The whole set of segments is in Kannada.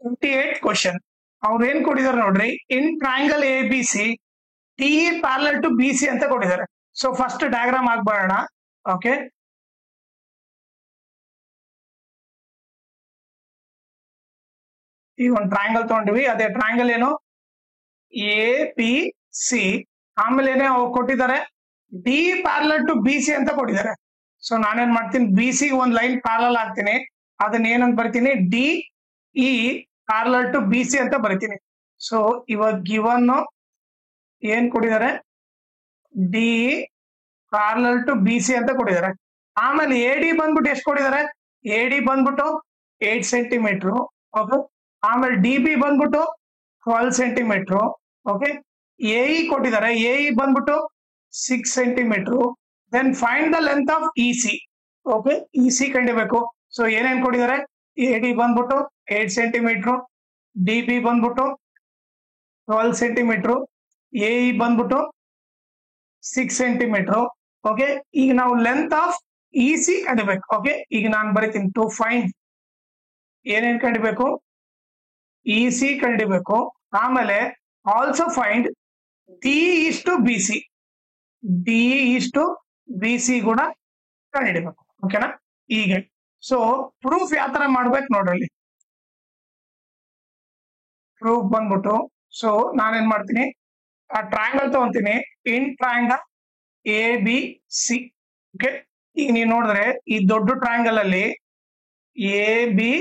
28 ಕ್ವಶನ್ ಅವ್ರು ಏನ್ ಕೊಟ್ಟಿದ್ದಾರೆ ನೋಡ್ರಿ, in triangle A B C T parallel to B C ಅಂತ ಕೊಟ್ಟಿದ್ದಾರೆ. ಸೊ ಫಸ್ಟ್ ಡಯಾಗ್ರಾಮ್ ಆಗ್ಬೇಡ. ಓಕೆ, ಈ ಒಂದು ಟ್ರಯಾಂಗಲ್ ತಗೊಂಡಿವಿ. ಅದೇ ಟ್ರಯಾಂಗಲ್ ಏನು, ಎ ಬಿ ಸಿ. ಆಮೇಲೆ ಏನೇ ಅವ್ರು ಕೊಟ್ಟಿದ್ದಾರೆ, D parallel to B C ಅಂತ ಕೊಟ್ಟಿದ್ದಾರೆ. ಸೊ ನಾನೇನ್ ಮಾಡ್ತೀನಿ, ಬಿ ಸಿ ಒಂದ್ ಲೈನ್ ಪ್ಯಾರಲಲ್ ಹಾಕ್ತೀನಿ, ಅದನ್ನ ಏನಂತ ಬರಿತೀನಿ, D E parallel to B C ಅಂತ ಬರಿತೀನಿ. ಸೊ ಇವಾಗ ಗಿವನ್ ಏನ್ ಕೊಟ್ಟಿದ್ದಾರೆ, D parallel to B C ಅಂತ ಕೊಟ್ಟಿದ್ದಾರೆ. ಆಮೇಲೆ ಎ ಡಿ ಬಂದ್ಬಿಟ್ಟು ಎಷ್ಟು ಕೊಟ್ಟಿದ್ದಾರೆ, ಎ ಡಿ ಬಂದ್ಬಿಟ್ಟು 8 ಸೆಂಟಿಮೀಟರ್. ಓಕೆ, ಆಮೇಲೆ ಡಿ ಬಿ ಬಂದ್ಬಿಟ್ಟು 12 ಸೆಂಟಿಮೀಟರ್. ಓಕೆ, ಎ ಇ ಕೊಟ್ಟಿದ್ದಾರೆ, ಎ ಇ ಬಂದ್ಬಿಟ್ಟು 6 centimetre. Then find the length of E C. Okay, E C ಕಂಡಿಬೇಕು. ಸೊ ಏನೇನ್ ಕೊಟ್ಟಿದ್ದಾರೆ, ಎ ಡಿ ಬಂದ್ಬಿಟ್ಟು 8 ಸೆಂಟಿಮೀಟರ್, ಡಿ ಬಿ ಬಂದ್ಬಿಟ್ಟು 12 ಸೆಂಟಿಮೀಟರ್, ಎ ಇ ಬಂದ್ಬಿಟ್ಟು 6 ಸೆಂಟಿಮೀಟರ್. ಓಕೆ, ಈಗ ನಾವು ಲೆಂತ್ ಆಫ್ ಇ ಸಿ ಕಂಡಿಬೇಕು. ಓಕೆ, ಈಗ ನಾನು ಬರಿತೀನಿ, ಟು ಫೈಂಡ್ ಏನೇನ್ ಕಂಡಿಬೇಕು, ಇ ಸಿ ಕಂಡಿಬೇಕು. ಆಮೇಲೆ ಆಲ್ಸೋ ಫೈಂಡ್ ಡಿ ಇಷ್ಟು ಬಿ ಸಿ, ಡಿ ಇಷ್ಟು ಬಿ ಸಿ ಕೂಡ ಕಂಡಿಡಿಬೇಕು. ಓಕೆನಾ. ಈಗ ಸೊ ಪ್ರೂಫ್ ಯಾವ ತರ ಮಾಡ್ಬೇಕು ನೋಡ್ರಿ. ಪ್ರೂಫ್ ಬಂದ್ಬಿಟ್ಟು, ಸೊ ನಾನೇನ್ ಮಾಡ್ತೀನಿ, ಆ ಟ್ರಯಾಂಗಲ್ ತಗೊಂತೀನಿ, in triangle A B C. Okay, ಈಗ ನೀವು ನೋಡಿದ್ರೆ ಈ ದೊಡ್ಡ ಟ್ರಯಾಂಗಲ್ ಅಲ್ಲಿ ಎ ಬಿ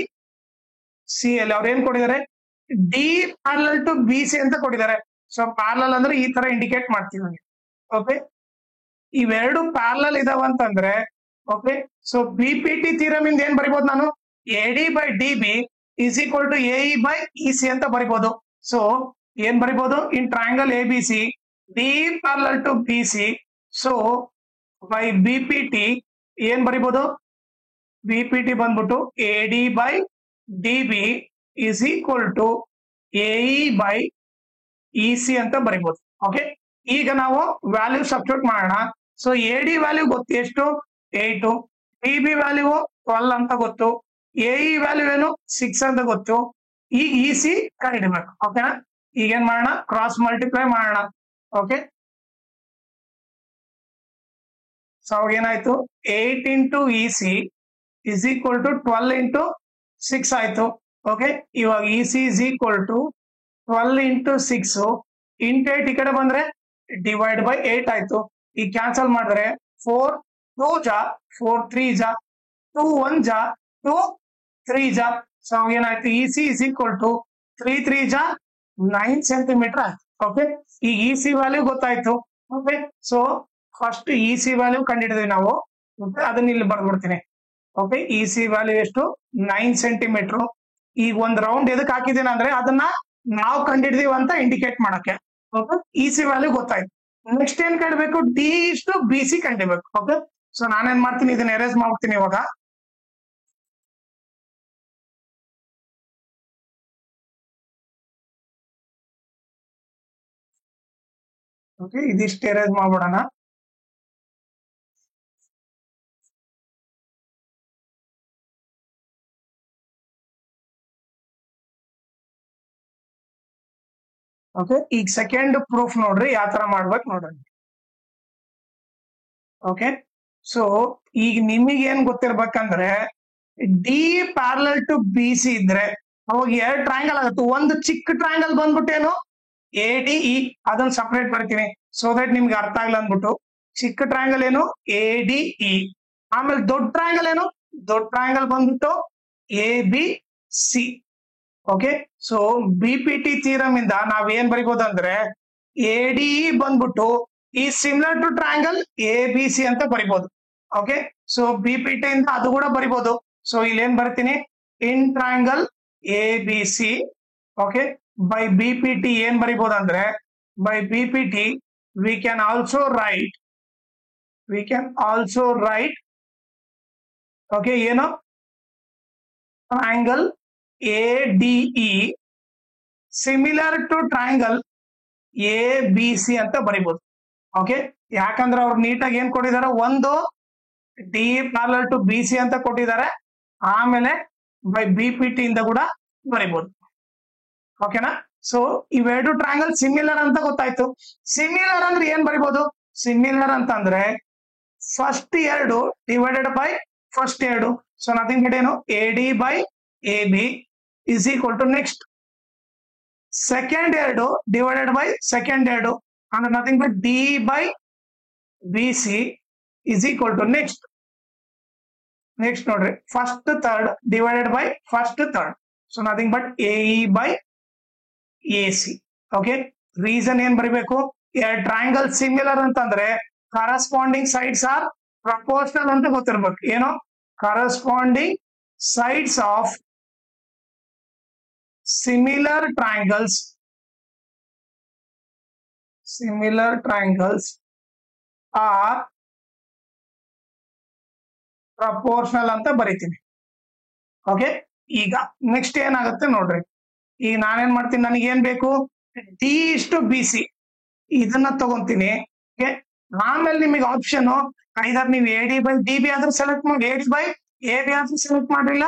ಸಿ ಅಲ್ಲಿ ಅವ್ರು ಏನ್ ಕೊಟ್ಟಿದ್ದಾರೆ, D parallel to B C ಅಂತ ಕೊಟ್ಟಿದ್ದಾರೆ. ಸೊ ಪ್ಯಾರಲಲ್ ಅಂದ್ರೆ ಈ ತರ ಇಂಡಿಕೇಟ್ ಮಾಡ್ತೀವಿ. ಓಕೆ, ಇವೆರಡು ಪ್ಯಾರಲಲ್ ಇದಾವ ಅಂತಂದ್ರೆ, okay, so B P T theorem ಇಂದ ಏನ್ ಬರಿಬಹುದು ನಾನು, A D by D B is equal to A E by E C ಅಂತ ಬರಿಬಹುದು. ಸೊ ಏನ್ ಬರಿಬಹುದು, in triangle A B C D parallel to B C. So by B P T ಏನ್ ಬರಿಬಹುದು, ಬಿ ಪಿ ಟಿ ಬಂದ್ಬಿಟ್ಟು A D by D B is equal to A E by E C ಅಂತ ಬರಿಬಹುದು. ಓಕೆ, ಈಗ ನಾವು ವ್ಯಾಲ್ಯೂ ಸಬ್ಸ್ಟಿಟ್ಯೂಟ್ ಮಾಡೋಣ. ಸೊ ಎ ಡಿ ವ್ಯಾಲ್ಯೂ ಗೊತ್ತು ಎಷ್ಟು, 8, ಡಿ ಬಿ ವ್ಯಾಲ್ಯೂ 12 ಅಂತ ಗೊತ್ತು, ಎ ಇ ವ್ಯಾಲ್ಯೂ ಏನು 6 ಅಂತ ಗೊತ್ತು. ಈಗ ಇ ಸಿ ಕಂಡುಹಿಡಿಬೇಕು. ಓಕೆನಾ. ಈಗ ಏನ್ ಮಾಡೋಣ, ಕ್ರಾಸ್ ಮಲ್ಟಿಪ್ಲೈ ಮಾಡೋಣ. ಓಕೆ, ಸೊ ಏನಾಯ್ತು, 8 into E C is equal to 12 into 6 ಆಯ್ತು. ಓಕೆ, ಇವಾಗ E C is equal to 12 into 6 into 8 ಈ ಕಡೆ ಬಂದ್ರೆ ಡಿವೈಡ್ ಬೈ 8 ಆಯ್ತು. ಈಗ ಕ್ಯಾನ್ಸಲ್ ಮಾಡಿದ್ರೆ 4 2 ಜಾ 4 3 ಜಾ 2 1 ಜಾ 2 3 ಜಾ. ಸೊ ಏನಾಯ್ತು, E C is equal to 3 3 ಜಾ 9 ಸೆಂಟಿಮೀಟರ್ ಆಯ್ತು. ಓಕೆ, ಈಗ ಇ ಸಿ ವ್ಯಾಲ್ಯೂ ಗೊತ್ತಾಯ್ತು. Okay, so first E C value ಕಂಡಿಡಿದ್ವಿ ನಾವು. ಅದನ್ನ ಇಲ್ಲಿ ಬರ್ದ್ಬಿಡ್ತೀನಿ. ಓಕೆ, ಇ ಸಿ ವ್ಯಾಲ್ಯೂ ಎಷ್ಟು, 9 ಸೆಂಟಿಮೀಟರ್. ಈಗ ಒಂದ್ ರೌಂಡ್ ಎದಕ್ ಹಾಕಿದ್ದೀನಿ ಅಂದ್ರೆ ಅದನ್ನ ನಾವು ಕಂಡಿಡಿದೀವಿ ಅಂತ ಇಂಡಿಕೇಟ್ ಮಾಡಕ್ಕೆ. ಓಕೆ, ಇ ಸಿ ವ್ಯಾಲ್ಯೂ ಗೊತ್ತಾಯ್ತು. ನೆಕ್ಸ್ಟ್ ಏನ್ ಕಂಡಿಬೇಕು, ಡಿ ಇಷ್ಟು ಬಿ ಸಿ ಕಂಡಿಬೇಕು. ಓಕೆ, ಸೊ ನಾನೇನ್ ಮಾಡ್ತೀನಿ, ಇದನ್ನ ಎರೇಸ್ ಮಾಡ್ತೀನಿ ಇವಾಗ. ಓಕೆ, ಇದಿಷ್ಟು ಎರೇಸ್ ಮಾಡ್ಬಿಡೋಣ. ಓಕೆ, ಈಗ ಸೆಕೆಂಡ್ ಪ್ರೂಫ್ ನೋಡ್ರಿ, ಯಾವ ತರ ಮಾಡ್ಬೇಕು ನೋಡ್ರಿ. ಓಕೆ, ಸೊ ಈಗ ನಿಮಗೆ ಏನ್ ಗೊತ್ತಿರ್ಬೇಕಂದ್ರೆ, D parallel to B C ಇದ್ರೆ ಅವಾಗ 2 ಟ್ರಯಾಂಗಲ್ ಆಗುತ್ತೆ. ಒಂದು ಚಿಕ್ಕ ಟ್ರಯಾಂಗಲ್ ಬಂದ್ಬಿಟ್ಟೇನು, ಎ ಡಿ ಇ, ಅದನ್ನ ಸಪರೇಟ್ ಬರ್ತೀನಿ ಸೊ ದಟ್ ನಿಮ್ಗೆ ಅರ್ಥ ಆಗ್ಲ ಅಂದ್ಬಿಟ್ಟು. ಚಿಕ್ಕ ಟ್ರಯಾಂಗಲ್ ಏನು, ಎ ಡಿ ಇ. ಆಮೇಲೆ ದೊಡ್ಡ ಟ್ರಯಾಂಗಲ್ ಏನು, ದೊಡ್ಡ ಟ್ರಯಾಂಗಲ್ ಬಂದ್ಬಿಟ್ಟು A B C. Okay, so B P T theorem ಇಂದ ನಾವ್ ಏನ್ ಬರಿಬಹುದು ಅಂದ್ರೆ, ಎ ಡಿ ಇ ಬಂದ್ಬಿಟ್ಟು ಈ similar to triangle A B C ಅಂತ ಬರಿಬಹುದು. Okay, so B P T ಇಂದ ಅದು ಕೂಡ ಬರಿಬಹುದು. ಸೊ ಇಲ್ಲಿ ಏನ್ ಬರ್ತೀನಿ, in triangle A B C. Okay, by B P T ಏನ್ ಬರಿಬಹುದು ಅಂದ್ರೆ, by B P T we can also write okay, ಏನು, triangle A D E similar to triangle A B C ಅಂತ ಬರಿಬಹುದು. ಓಕೆ, ಯಾಕಂದ್ರೆ ಅವ್ರು ನೀಟಾಗಿ ಏನ್ ಕೊಟ್ಟಿದ್ದಾರೆ, ಒಂದು D parallel to B C ಅಂತ ಕೊಟ್ಟಿದ್ದಾರೆ. ಆಮೇಲೆ ಬೈ ಬಿ ಪಿ ಟಿ ಇಂದ ಕೂಡ ಬರಿಬಹುದು. ಓಕೆನಾ. ಸೊ ಇವೆರಡು ಟ್ರಯಾಂಗಲ್ ಸಿಮಿಲರ್ ಅಂತ ಗೊತ್ತಾಯ್ತು. ಸಿಮಿಲರ್ ಅಂದ್ರೆ ಏನ್ ಬರಿಬಹುದು? ಸಿಮಿಲರ್ ಅಂತಂದ್ರೆ ಫಸ್ಟ್ ಎರಡು ಡಿವೈಡೆಡ್ ಬೈ ಫಸ್ಟ್ ಎರಡು. ಸೊ ನಥಿಂಗ್ ಬಟ್ ಏನು, AD by AB is equal to next second ಎರಡು ಡಿವೈಡೆಡ್ ಬೈ ಸೆಕೆಂಡ್ ಎರಡು ಅಂದ್ರೆ nothing but D by BC is equal to next ನೋಡ್ರಿ first third divided by first third. So nothing but AE by AC. Okay, reason ಏನ್ ಬರಿಬೇಕು? ಎರಡು ಟ್ರಯಾಂಗಲ್ ಸಿಮಿಲರ್ ಅಂತಂದ್ರೆ ಕರಸ್ಪಾಂಡಿಂಗ್ ಸೈಡ್ಸ್ ಆರ್ ಪ್ರಪೋರ್ಷನಲ್ ಅಂತ ಗೊತ್ತಿರ್ಬೇಕು. ಏನು? Corresponding sides of similar triangles R proportional ಅಂತ ಬರಿತೀನಿ. ಓಕೆ, ಈಗ ನೆಕ್ಸ್ಟ್ ಏನಾಗುತ್ತೆ ನೋಡ್ರಿ. ಈಗ ನಾನೇನ್ ಮಾಡ್ತೀನಿ, ನನಗೆ ಏನ್ ಬೇಕು? D/BC ಇದನ್ನ ತಗೊಂತೀನಿ. ಓಕೆ, ಆಮೇಲೆ ನಿಮಗೆ ಆಪ್ಷನ್ ಐದರ್ ನೀವು AD by DB ಆದ್ರೂ ಸೆಲೆಕ್ಟ್ ಮಾಡಿ, AD by AB ಆದ್ರೂ ಸೆಲೆಕ್ಟ್ ಮಾಡ್ರಿಲ್ಲ,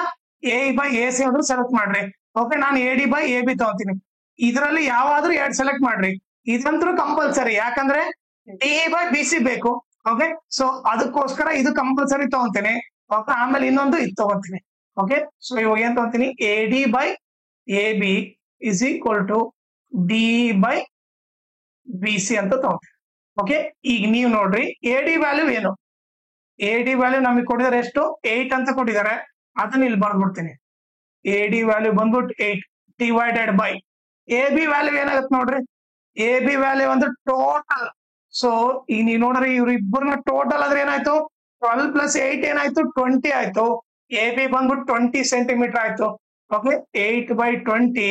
AE by AC ಆದ್ರೂ ಸೆಲೆಕ್ಟ್ ಮಾಡ್ರಿ. ಓಕೆ, ನಾನು AD by AB ತಗೊಂತೀನಿ. ಇದರಲ್ಲಿ ಯಾವಾದ್ರೂ ಎರಡು ಸೆಲೆಕ್ಟ್ ಮಾಡ್ರಿ. ಇದಂತೂ ಕಂಪಲ್ಸರಿ, ಯಾಕಂದ್ರೆ DE by BC ಬೇಕು. ಓಕೆ, ಸೊ ಅದಕ್ಕೋಸ್ಕರ ಇದು ಕಂಪಲ್ಸರಿ ತಗೊಂತೀನಿ. ಓಕೆ, ಆಮೇಲೆ ಇನ್ನೊಂದು ಇದು ತಗೊಂತೀನಿ. ಓಕೆ, ಸೊ ಇವಾಗ ಏನ್ ತಗೊಂತೀನಿ? AD by AB is equal to DE by BC ಅಂತ ತಗೊಂತೀನಿ. ಓಕೆ, ಈಗ ನೀವು ನೋಡ್ರಿ AD ವ್ಯಾಲ್ಯೂ ಏನು? AD ವ್ಯಾಲ್ಯೂ ನಮಗೆ ಕೊಟ್ಟಿದ್ದಾರೆ ಎಷ್ಟು? 8 ಅಂತ ಕೊಟ್ಟಿದ್ದಾರೆ. ಅದನ್ನ ಇಲ್ಲಿ ಬರ್ದ್ಬಿಡ್ತೀನಿ. AD ವ್ಯಾಲ್ಯೂ ಬಂದ್ಬಿಟ್ಟು 8 ಡಿವೈಡೆಡ್ ಬೈ AB ವ್ಯಾಲ್ಯೂ ಏನಾಗುತ್ತೆ ನೋಡ್ರಿ. AB ವ್ಯಾಲ್ಯೂ ಅಂದ್ರೆ ಟೋಟಲ್. ಸೊ ಈಗ ನೀವು ನೋಡ್ರಿ ಇವ್ರಿಬ್ಬರನ್ನ ಟೋಟಲ್ ಆದ್ರೆ ಏನಾಯ್ತು? 12 + 8 ಏನಾಯ್ತು? 20 ಆಯ್ತು. AB ಬಂದ್ಬಿಟ್ಟು 20 ಸೆಂಟಿಮೀಟರ್ ಆಯ್ತು. Okay, 8 by 20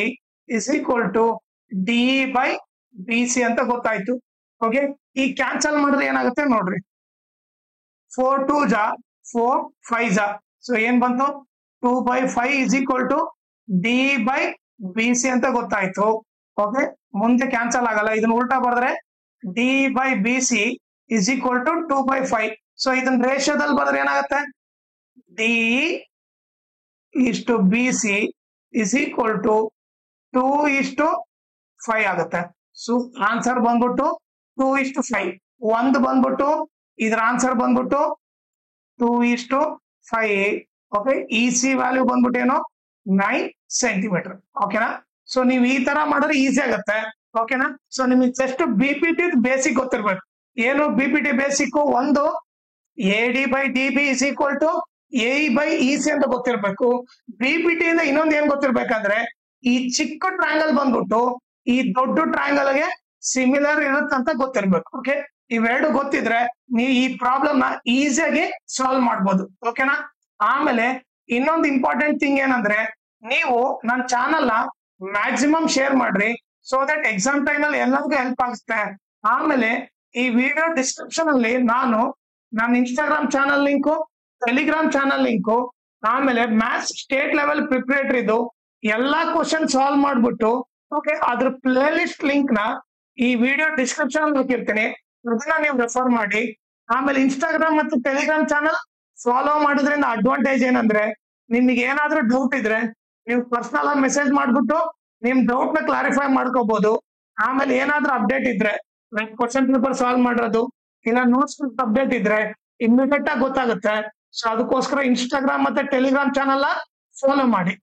is equal to DE by BC ಅಂತ ಗೊತ್ತಾಯ್ತು. ಓಕೆ, ಈ ಕ್ಯಾನ್ಸಲ್ ಮಾಡಿದ್ರೆ ಏನಾಗುತ್ತೆ ನೋಡ್ರಿ. 4 2 ಜಾ 4 5 ಜಾ. ಸೊ ಏನ್ ಬಂತು? 2 by 5 is equal to DE by BC ಅಂತ ಗೊತ್ತಾಯ್ತು. ಓಕೆ, ಮುಂದೆ ಕ್ಯಾನ್ಸಲ್ ಆಗಲ್ಲ. ಇದನ್ನ ಉಲ್ಟಾ ಬರೆದ್ರೆ DE by BC is equal to 2 by 5. So ಇದನ್ನ ರೇಷಿಯೋದಲ್ಲಿ ಬರೆದ್ರೆ ಏನಾಗುತ್ತೆ? DE ಇಷ್ಟು BC is equal to 2:5 ಆಗುತ್ತೆ. ಸೊ ಆನ್ಸರ್ ಬಂದ್ಬಿಟ್ಟು 2:5. ಒಂದು ಬಂದ್ಬಿಟ್ಟು ಇದ್ರ ಆನ್ಸರ್ ಬಂದ್ಬಿಟ್ಟು 2:5. ಓಕೆ, EC ವ್ಯಾಲ್ಯೂ ಬಂದ್ಬಿಟ್ಟು ಏನು? 9 ಸೆಂಟಿಮೀಟರ್. ಓಕೆನಾ. ಸೊ ನೀವು ಈ ತರ ಮಾಡಿದ್ರೆ ಈಸಿ ಆಗುತ್ತೆ. ಓಕೆನಾ. ಸೊ ನಿಮಗೆ ಜಸ್ಟ್ BPT ಬೇಸಿಕ್ ಗೊತ್ತಿರ್ಬೇಕು. ಏನು BPT ಬೇಸಿಕ್? ಒಂದು AD by DB is equal to AE by EC ಅಂತ ಗೊತ್ತಿರ್ಬೇಕು. BPT ಇಂದ ಇನ್ನೊಂದು ಏನ್ ಗೊತ್ತಿರ್ಬೇಕಂದ್ರೆ ಈ ಚಿಕ್ಕ ಟ್ರಯಾಂಗಲ್ ಬಂದ್ಬಿಟ್ಟು ಈ ದೊಡ್ಡ ಟ್ರಯಾಂಗಲ್ ಗೆ ಸಿಮಿಲರ್ ಇರುತ್ತಂತ ಗೊತ್ತಿರ್ಬೇಕು. ಓಕೆ, ಇವೆರಡು ಗೊತ್ತಿದ್ರೆ ನೀವು ಈ ಪ್ರಾಬ್ಲಮ್ ನ ಈಸಿಯಾಗಿ ಸಾಲ್ವ್ ಮಾಡ್ಬೋದು. ಓಕೆನಾ. ಆಮೇಲೆ ಇನ್ನೊಂದು ಇಂಪಾರ್ಟೆಂಟ್ ಥಿಂಗ್ ಏನಂದ್ರೆ ನೀವು ನನ್ನ ಚಾನಲ್ ನ ಮ್ಯಾಕ್ಸಿಮಮ್ ಶೇರ್ ಮಾಡ್ರಿ. ಸೊ ದಟ್ ಎಕ್ಸಾಮ್ ಟೈಮ್ ಅಲ್ಲಿ ಎಲ್ಲರಿಗೂ ಹೆಲ್ಪ್ ಆಗುತ್ತೆ. ಆಮೇಲೆ ಈ ವಿಡಿಯೋ ಡಿಸ್ಕ್ರಿಪ್ಷನ್ ಅಲ್ಲಿ ನನ್ನ Instagram channel link, Telegram channel link, ಆಮೇಲೆ ಮ್ಯಾಥ್ಸ್ ಸ್ಟೇಟ್ ಲೆವೆಲ್ ಪ್ರಿಪರೇಟರಿದು ಎಲ್ಲಾ ಕ್ವಶನ್ ಸಾಲ್ವ್ ಮಾಡ್ಬಿಟ್ಟು ಓಕೆ ಅದ್ರ ಪ್ಲೇ ಲಿಸ್ಟ್ ಲಿಂಕ್ ನ ಈ ವಿಡಿಯೋ ಡಿಸ್ಕ್ರಿಪ್ಷನ್ ಅಲ್ಲಿ ಹಾಕಿರ್ತೀನಿ. ಅದನ್ನ ನೀವು ರೆಫರ್ ಮಾಡಿ. ಆಮೇಲೆ ಇನ್ಸ್ಟಾಗ್ರಾಮ್ ಮತ್ತು ಟೆಲಿಗ್ರಾಮ್ ಚಾನಲ್ ಫಾಲೋ ಮಾಡೋದ್ರಿಂದ ಅಡ್ವಾಂಟೇಜ್ ಏನಂದ್ರೆ ನಿಮ್ಗೆ ಏನಾದ್ರೂ ಡೌಟ್ ಇದ್ರೆ ನೀವು ಪರ್ಸನಲ್ ಆಗಿ ಮೆಸೇಜ್ ಮಾಡ್ಬಿಟ್ಟು ನಿಮ್ ಡೌಟ್ ನ ಕ್ಲಾರಿಫೈ ಮಾಡ್ಕೋಬಹುದು. ಆಮೇಲೆ ಏನಾದ್ರೂ ಅಪ್ಡೇಟ್ ಇದ್ರೆ ಲೈಕ್ ಕ್ವಶನ್ ಪೇಪರ್ ಸಾಲ್ವ್ ಮಾಡೋದು ಇಲ್ಲ ನೋಟ್ಸ್ ಅಪ್ಡೇಟ್ ಇದ್ರೆ ಇಮಿಡಿಯೇಟ್ ಆಗಿ ಗೊತ್ತಾಗುತ್ತೆ. ಸೊ ಅದಕ್ಕೋಸ್ಕರ ಇನ್ಸ್ಟಾಗ್ರಾಮ್ ಮತ್ತೆ ಟೆಲಿಗ್ರಾಮ್ ಚಾನಲ್ ಫಾಲೋ ಮಾಡಿ.